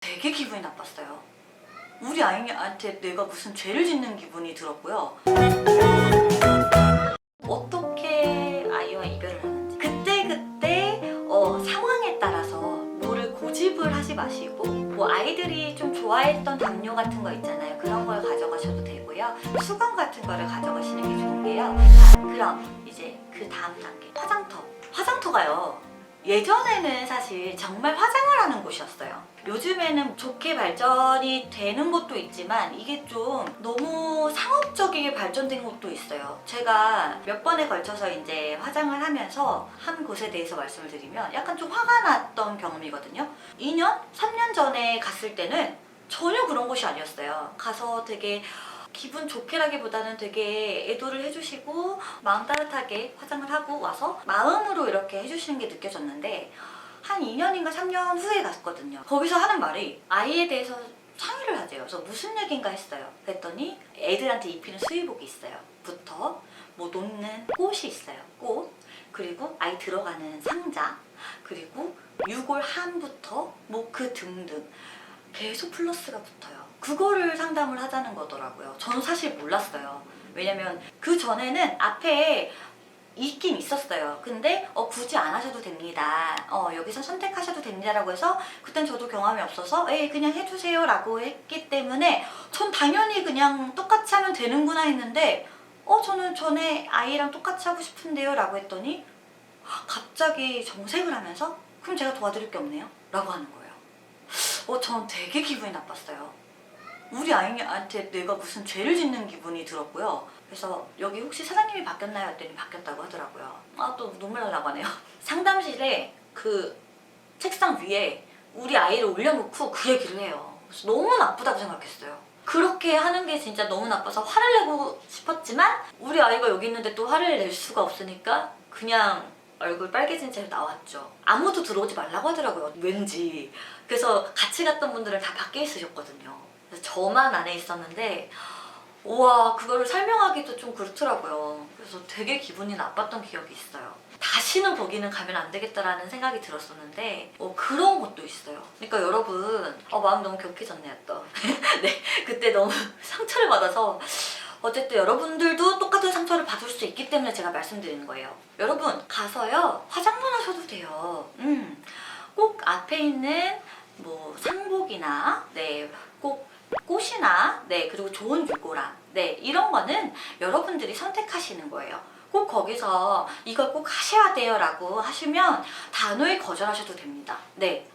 되게 기분이 나빴어요. 우리 아이한테 내가 무슨 죄를 짓는 기분이 들었고요. 어떻게 아이와 이별을 하는지 그때그때 상황에 따라서 뭐를 고집을 하지 마시고, 뭐 아이들이 좀 좋아했던 담요 같은 거 있잖아요. 그런 걸 가져가셔도 되고요. 수건 같은 거를 가져가시는 게 좋은 게요. 자, 그럼 이제 그 다음 단계, 화장터가요, 예전에는 사실 정말 화장을 하는 곳이었어요. 요즘에는 좋게 발전이 되는 곳도 있지만 이게 좀 너무 상업적이게 발전된 곳도 있어요. 제가 몇 번에 걸쳐서 이제 화장을 하면서 한 곳에 대해서 말씀을 드리면 약간 좀 화가 났던 경험이거든요. 2년? 3년 전에 갔을 때는 전혀 그런 곳이 아니었어요. 가서 되게 기분 좋게라기보다는 되게 애도를 해주시고 마음 따뜻하게 화장을 하고 와서 마음으로 이렇게 해주시는 게 느껴졌는데, 한 2년인가 3년 후에 갔거든요. 거기서 하는 말이 아이에 대해서 상의를 하재요. 그래서 무슨 얘기인가 했어요. 그랬더니 애들한테 입히는 수의복이 있어요. 부터 뭐 놓는 꽃이 있어요. 꽃, 그리고 아이 들어가는 상자, 그리고 유골 함부터 뭐 그 등등 계속 플러스가 붙어요. 그거를 상담을 하자는 거더라고요. 저는 사실 몰랐어요. 왜냐면 그 전에는 앞에 있긴 있었어요. 근데 굳이 안 하셔도 됩니다. 여기서 선택하셔도 됩니다 라고 해서 그땐 저도 경험이 없어서 그냥 해주세요 라고 했기 때문에 전 당연히 그냥 똑같이 하면 되는구나 했는데 저는 전에 아이랑 똑같이 하고 싶은데요 라고 했더니 갑자기 정색을 하면서 그럼 제가 도와드릴 게 없네요 라고 하는 거예요. 전 되게 기분이 나빴어요. 우리 아이한테 내가 무슨 죄를 짓는 기분이 들었고요. 그래서 여기 혹시 사장님이 바뀌었나요? 했더니 바뀌었다고 하더라고요. 또 눈물 나려고 하네요. 상담실에 그 책상 위에 우리 아이를 올려놓고 그 얘기를 해요. 그래서 너무 나쁘다고 생각했어요. 그렇게 하는 게 진짜 너무 나빠서 화를 내고 싶었지만 우리 아이가 여기 있는데 또 화를 낼 수가 없으니까 그냥 얼굴 빨개진 채로 나왔죠. 아무도 들어오지 말라고 하더라고요. 왠지. 그래서 같이 갔던 분들은 다 밖에 있으셨거든요. 그래서 저만 안에 있었는데 우와, 그거를 설명하기도 좀 그렇더라고요. 그래서 되게 기분이 나빴던 기억이 있어요. 다시는 거기는 가면 안 되겠다라는 생각이 들었었는데 그런 것도 있어요. 그러니까 여러분 마음 너무 격해졌네요 또. 네, 그때 너무 상처를 받아서 어쨌든 여러분들도 똑같은 상처를 받을 수 있기 때문에 제가 말씀드리는 거예요. 여러분 가서요 화장만 하셔도 돼요. 꼭 앞에 있는 뭐 상복이나 꼭 꽃이나 그리고 좋은 유골함 이런 거는 여러분들이 선택하시는 거예요. 꼭 거기서 이걸 꼭 하셔야 돼요 라고 하시면 단호히 거절하셔도 됩니다.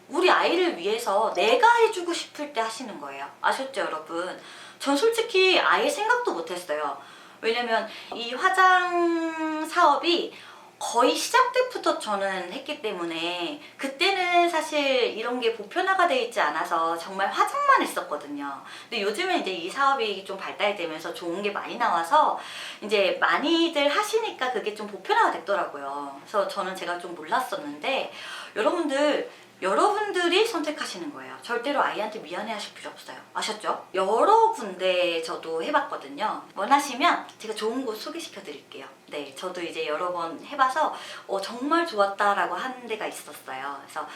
우리 아이를 위해서 내가 해주고 싶을 때 하시는 거예요. 아셨죠 여러분? 전 솔직히 아예 생각도 못했어요. 왜냐면 이 화장 사업이 거의 시작 때부터 저는 했기 때문에 그때는 사실 이런 게 보편화가 되어 있지 않아서 정말 화장만 했었거든요. 근데 요즘은 이제 이 사업이 좀 발달되면서 좋은 게 많이 나와서 이제 많이들 하시니까 그게 좀 보편화가 됐더라고요. 그래서 제가 좀 몰랐었는데 여러분들이 선택하시는 거예요. 절대로 아이한테 미안해 하실 필요 없어요. 아셨죠? 여러 군데 저도 해봤거든요. 원하시면 제가 좋은 곳 소개시켜 드릴게요. 저도 이제 여러 번 해봐서 정말 좋았다라고 하는 데가 있었어요. 그래서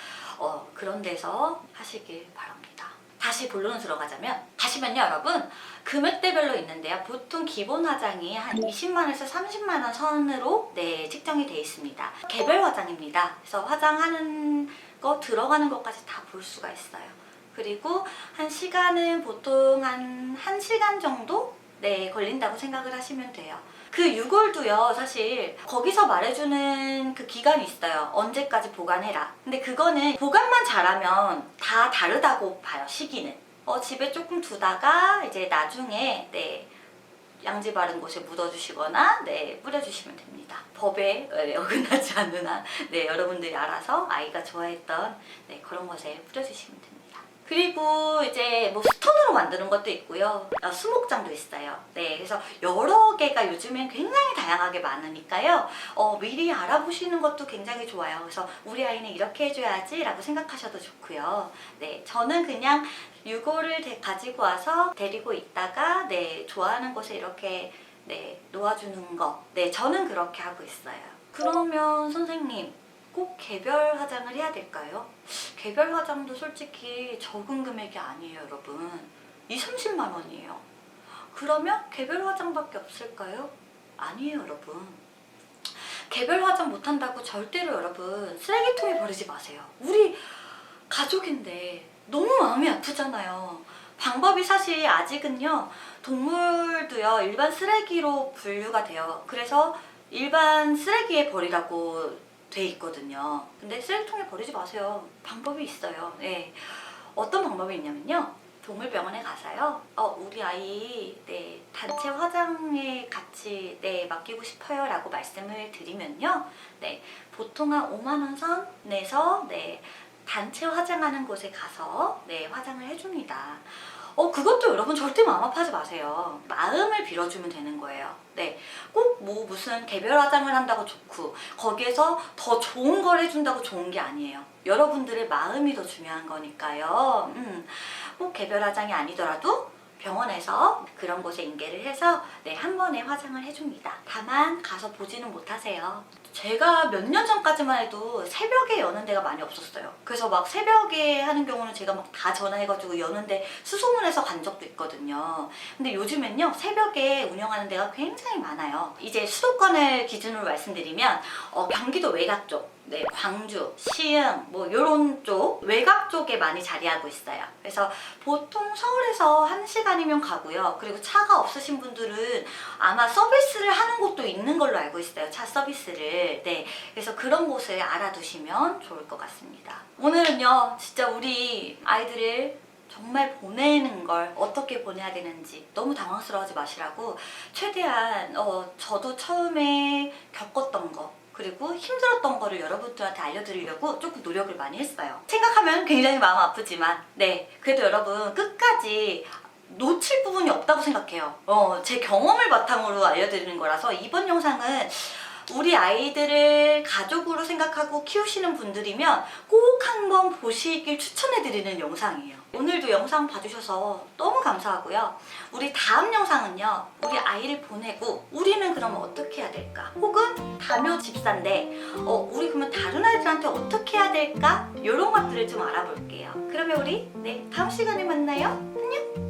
그런 데서 하시길 바랍니다. 다시 본론으로 들어가자면, 하시면요 여러분 금액대별로 있는데요. 보통 기본 화장이 한 20만원에서 30만원 선으로 측정이 되어 있습니다. 개별 화장입니다. 그래서 화장하는 거 들어가는 것까지 다 볼 수가 있어요. 그리고 한 시간은 보통 한 1시간 정도 걸린다고 생각을 하시면 돼요. 그 유골도요 사실 거기서 말해주는 그 기간이 있어요. 언제까지 보관해라. 근데 그거는 보관만 잘하면 다 다르다고 봐요. 시기는 집에 조금 두다가 이제 나중에 양지 바른 곳에 묻어주시거나 뿌려주시면 됩니다. 법에 어긋나지 않는 한 여러분들이 알아서 아이가 좋아했던 그런 곳에 뿌려주시면 됩니다. 그리고 이제 뭐 스톤으로 만드는 것도 있고요. 수목장도 있어요. 그래서 여러 개가 요즘엔 굉장히 다양하게 많으니까요. 미리 알아보시는 것도 굉장히 좋아요. 그래서 우리 아이는 이렇게 해줘야지 라고 생각하셔도 좋고요. 저는 그냥 유골을 가지고 와서 데리고 있다가 좋아하는 곳에 이렇게 놓아주는 거 저는 그렇게 하고 있어요. 그러면 선생님 꼭 개별 화장을 해야 될까요? 개별 화장도 솔직히 적은 금액이 아니에요, 여러분. 20-30만 원이에요. 그러면 개별 화장밖에 없을까요? 아니에요, 여러분. 개별 화장 못한다고 절대로 여러분 쓰레기통에 버리지 마세요. 우리 가족인데 너무 마음이 아프잖아요. 방법이 사실 아직은요, 동물도요 일반 쓰레기로 분류가 돼요. 그래서 일반 쓰레기에 버리라고 돼 있거든요. 근데 쓰레기통에 버리지 마세요. 방법이 있어요. 네. 어떤 방법이 있냐면요, 동물병원에 가서요, 우리 아이 단체 화장에 같이 맡기고 싶어요 라고 말씀을 드리면요, 보통 한 5만 원 선 내서 단체 화장하는 곳에 가서 화장을 해줍니다. 그것도 여러분 절대 마음 아파하지 마세요. 마음을 빌어주면 되는 거예요. 꼭 뭐 무슨 개별 화장을 한다고 좋고 거기에서 더 좋은 걸 해준다고 좋은 게 아니에요. 여러분들의 마음이 더 중요한 거니까요. 꼭 개별 화장이 아니더라도 병원에서 그런 곳에 인계를 해서 한 번에 화장을 해줍니다. 다만 가서 보지는 못하세요. 제가 몇 년 전까지만 해도 새벽에 여는 데가 많이 없었어요. 그래서 막 새벽에 하는 경우는 제가 막 다 전화해가지고 여는데 수소문해서 간 적도 있거든요. 근데 요즘엔요, 새벽에 운영하는 데가 굉장히 많아요. 이제 수도권을 기준으로 말씀드리면 경기도 외곽 쪽, 광주, 시흥 뭐 요런 쪽, 외곽 쪽에 많이 자리하고 있어요. 그래서 보통 서울에서 1시간이면 가고요. 그리고 차가 없으신 분들은 아마 서비스를 하는 곳도 있는 걸로 알고 있어요. 차 서비스를. 그래서 그런 곳을 알아두시면 좋을 것 같습니다. 오늘은요, 진짜 우리 아이들을 정말 보내는 걸 어떻게 보내야 되는지 너무 당황스러워하지 마시라고 최대한 저도 처음에 겪었던 거 그리고 힘들었던 거를 여러분들한테 알려드리려고 조금 노력을 많이 했어요. 생각하면 굉장히 마음 아프지만 그래도 여러분 끝까지 놓칠 부분이 없다고 생각해요. 제 경험을 바탕으로 알려드리는 거라서 이번 영상은 우리 아이들을 가족으로 생각하고 키우시는 분들이면 꼭 한번 보시길 추천해드리는 영상이에요. 오늘도 영상 봐주셔서 너무 감사하고요. 우리 다음 영상은요, 우리 아이를 보내고 우리는 그러면 어떻게 해야 될까? 혹은 다묘 집사인데 우리 그러면 다른 아이들한테 어떻게 해야 될까? 이런 것들을 좀 알아볼게요. 그러면 우리 다음 시간에 만나요. 안녕!